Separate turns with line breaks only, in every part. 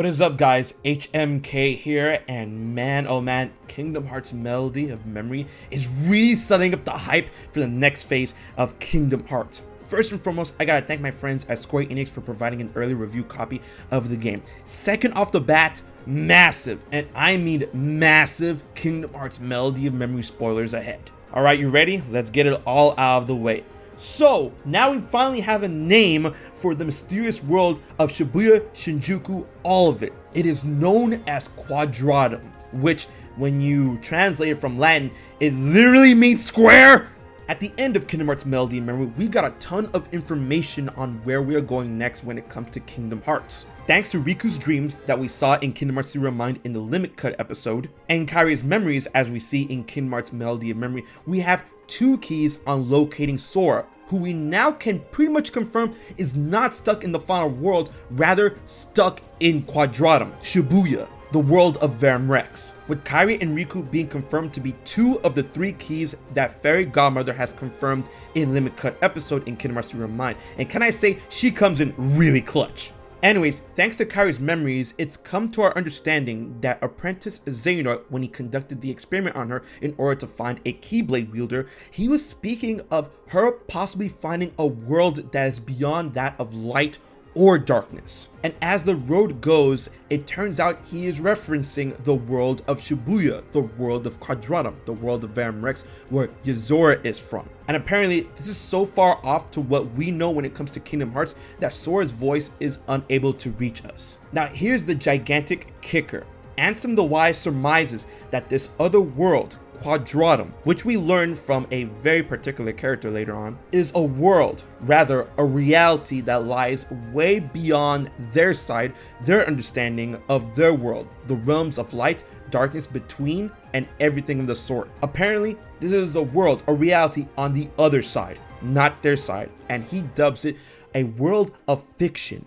What is up, guys? HMK here, and man, oh man, Kingdom Hearts Melody of Memory is really setting up the hype for the next phase of Kingdom Hearts. First and foremost, I gotta thank my friends at Square Enix for providing an early review copy of the game. Second off the bat, massive, and I mean massive, Kingdom Hearts Melody of Memory spoilers ahead. Alright, you ready? Let's get it all out of the way. So, now we finally have a name for the mysterious world of Shibuya, Shinjuku, all of it. It is known as Quadratum, which, when you translate it from Latin, it literally means square! At the end of Kingdom Hearts Melody of Memory, we got a ton of information on where we are going next when it comes to Kingdom Hearts. Thanks to Riku's dreams that we saw in Kingdom Hearts Zero Mind in the Limit Cut episode, and Kairi's memories as we see in Kingdom Hearts Melody of Memory, we have two keys on locating Sora, who we now can pretty much confirm is not stuck in the final world, rather stuck in Quadratum, Shibuya, the world of Verum, with Kairi and Riku being confirmed to be two of the three keys that Fairy Godmother has confirmed in Limit Cut episode in Kingdom Hearts Zero Mind. And can I say, she comes in really clutch. Anyways, thanks to Kairi's memories, it's come to our understanding that apprentice Xehanort, when he conducted the experiment on her in order to find a Keyblade wielder, he was speaking of her possibly finding a world that is beyond that of light or darkness. And as the road goes, it turns out he is referencing the world of Shibuya, the world of Quadratum, the world of Verum, where Yozora is from. And apparently this is so far off to what we know when it comes to Kingdom Hearts that Sora's voice is unable to reach us. Now here's the gigantic kicker. Ansem the Wise surmises that this other world, Quadratum, which we learn from a very particular character later on, is a world, rather a reality that lies way beyond their side, their understanding of their world, the realms of light, darkness between, and everything of the sort. Apparently, this is a world, a reality on the other side, not their side, and he dubs it a world of fiction,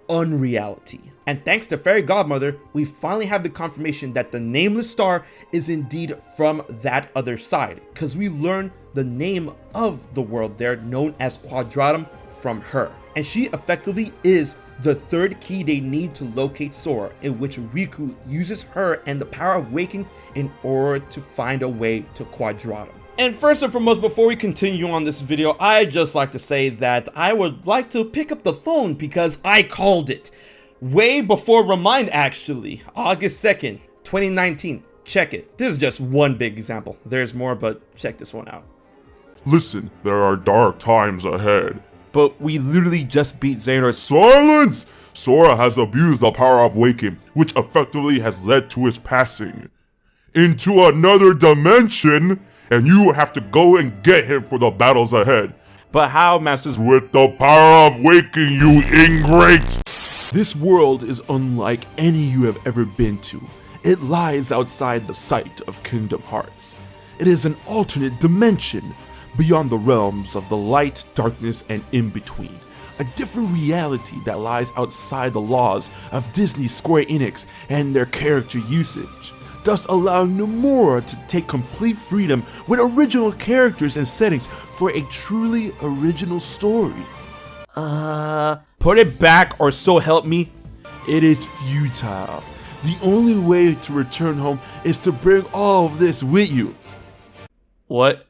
unreality. And thanks to Fairy Godmother, we finally have the confirmation that the nameless star is indeed from that other side, because we learn the name of the world there, known as Quadratum, from her. And she effectively is the third key they need to locate Sora, in which Riku uses her and the power of waking in order to find a way to Quadratum. And first and foremost, before we continue on this video, I'd just like to say that I would like to pick up the phone because I called it. Way before Remind, actually. August 2nd, 2019. Check it. This is just one big example. There's more, but check this one out.
Listen, there are dark times ahead.
But we literally just beat Xehanort's—
Silence! Sora has abused the power of waking, which effectively has led to his passing into another dimension, and you have to go and get him for the battles ahead.
But how, Masters?
With the power of waking, you ingrate!
This world is unlike any you have ever been to. It lies outside the sight of Kingdom Hearts. It is an alternate dimension, beyond the realms of the light, darkness, and in-between. A different reality that lies outside the laws of Disney, Square Enix, and their character usage, thus allowing Nomura to take complete freedom with original characters and settings for a truly original story.
Put it back, or so help me.
It is futile. The only way to return home is to bring all of this with you.
What?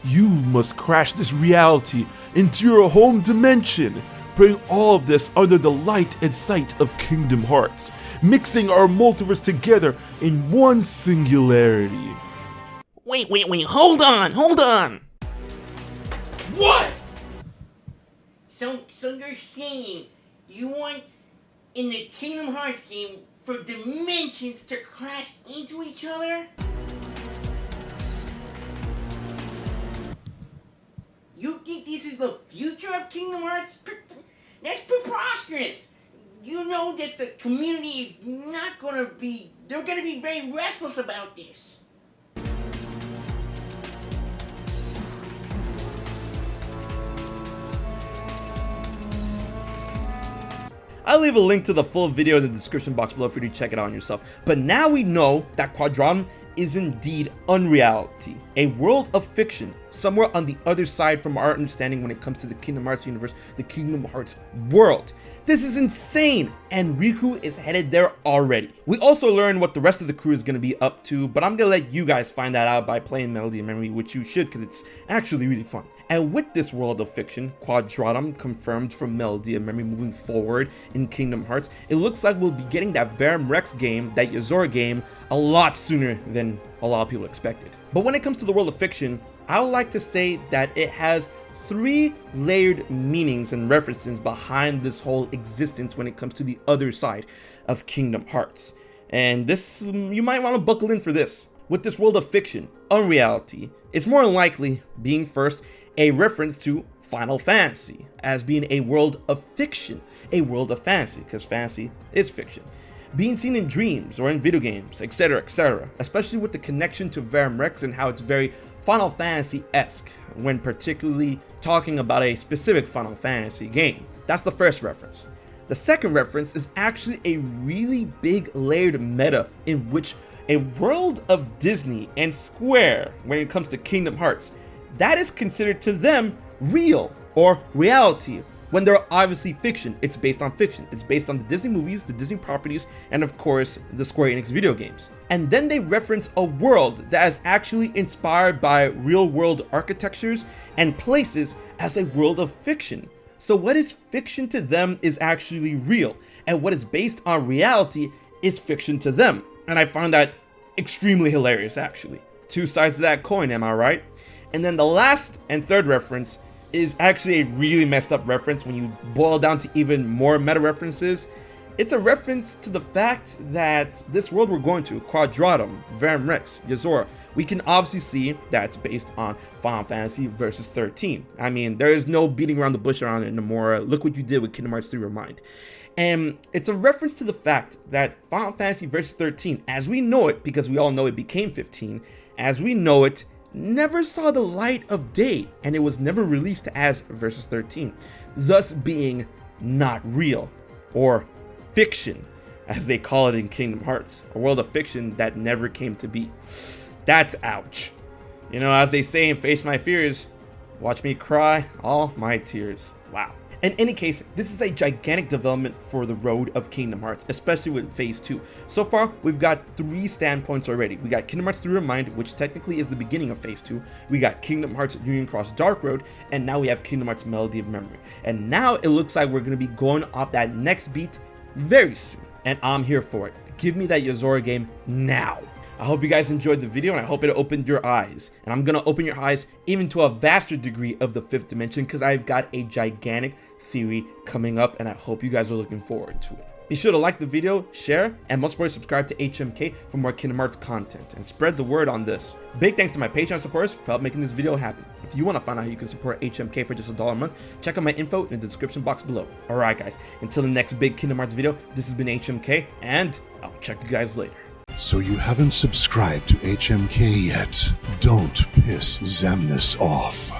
You must crash this reality into your home dimension. Bring all of this under the light and sight of Kingdom Hearts, mixing our multiverse together in one singularity.
Wait, hold on!
What?
So you're saying you want, in the Kingdom Hearts game, for dimensions to crash into each other? You think this is the future of Kingdom Hearts? That's preposterous! You know that the community is not gonna be, they're gonna be very restless about this.
I'll leave a link to the full video in the description box below for you to check it out on yourself. But now we know that Quadratum is indeed unreality, a world of fiction, somewhere on the other side from our understanding when it comes to the Kingdom Hearts universe, the Kingdom Hearts world. This is insane, and Riku is headed there already. We also learn what the rest of the crew is going to be up to, but I'm going to let you guys find that out by playing Melody of Memory, which you should because it's actually really fun. And with this world of fiction, Quadratum confirmed from Melody of Memory moving forward in Kingdom Hearts, it looks like we'll be getting that Verum Rex game, that Yozora game, a lot sooner than a lot of people expected. But when it comes to the world of fiction, I would like to say that it has 3 layered meanings and references behind this whole existence when it comes to the other side of Kingdom Hearts. And this, you might want to buckle in for this. With this world of fiction, unreality, it's more than likely being first a reference to Final Fantasy as being a world of fiction, a world of fantasy, because fantasy is fiction. Being seen in dreams or in video games, etc., especially with the connection to Verum Rex and how it's very Final Fantasy-esque when particularly talking about a specific Final Fantasy game. That's the first reference. The second reference is actually a really big layered meta in which a world of Disney and Square, when it comes to Kingdom Hearts, that is considered to them real or reality. When they're obviously fiction, it's based on fiction. It's based on the Disney movies, the Disney properties, and of course, the Square Enix video games. And then they reference a world that is actually inspired by real-world architectures and places as a world of fiction. So what is fiction to them is actually real, and what is based on reality is fiction to them. And I found that extremely hilarious, actually. 2 sides of that coin, am I right? And then the last and third reference is actually a really messed up reference when you boil down to even more meta references. It's a reference to the fact that this world we're going to, Quadratum, Verum Rex, Yozora, we can obviously see that it's based on Final Fantasy Versus 13. I mean, there is no beating around the bush around it anymore. Look what you did with Kingdom Hearts 3 Remind. And it's a reference to the fact that Final Fantasy Versus 13, as we know it, because we all know it became 15, as we know it, never saw the light of day, and it was never released as Versus 13, thus being not real, or fiction, as they call it in Kingdom Hearts, a world of fiction that never came to be. That's ouch. You know, as they say in Face My Fears, watch me cry all my tears. Wow. In any case, this is a gigantic development for the road of Kingdom Hearts, especially with Phase 2. So far, we've got 3 standpoints already. We got Kingdom Hearts 3 Remind, which technically is the beginning of Phase 2. We got Kingdom Hearts Union Cross Dark Road, and now we have Kingdom Hearts Melody of Memory. And now it looks like we're going to be going off that next beat very soon. And I'm here for it. Give me that Yozora game now. I hope you guys enjoyed the video, and I hope it opened your eyes. And I'm going to open your eyes even to a vaster degree of the 5th dimension, because I've got a gigantic theory coming up, and I hope you guys are looking forward to it. Be sure to like the video, share, and most importantly, subscribe to HMK for more Kingdom Hearts content, and spread the word on this. Big thanks to my Patreon supporters for helping making this video happen. If you want to find out how you can support HMK for just $1 a month, check out my info in the description box below. Alright guys, until the next big Kingdom Hearts video, this has been HMK, and I'll check you guys later.
So you haven't subscribed to HMK yet? Don't piss Xemnas off.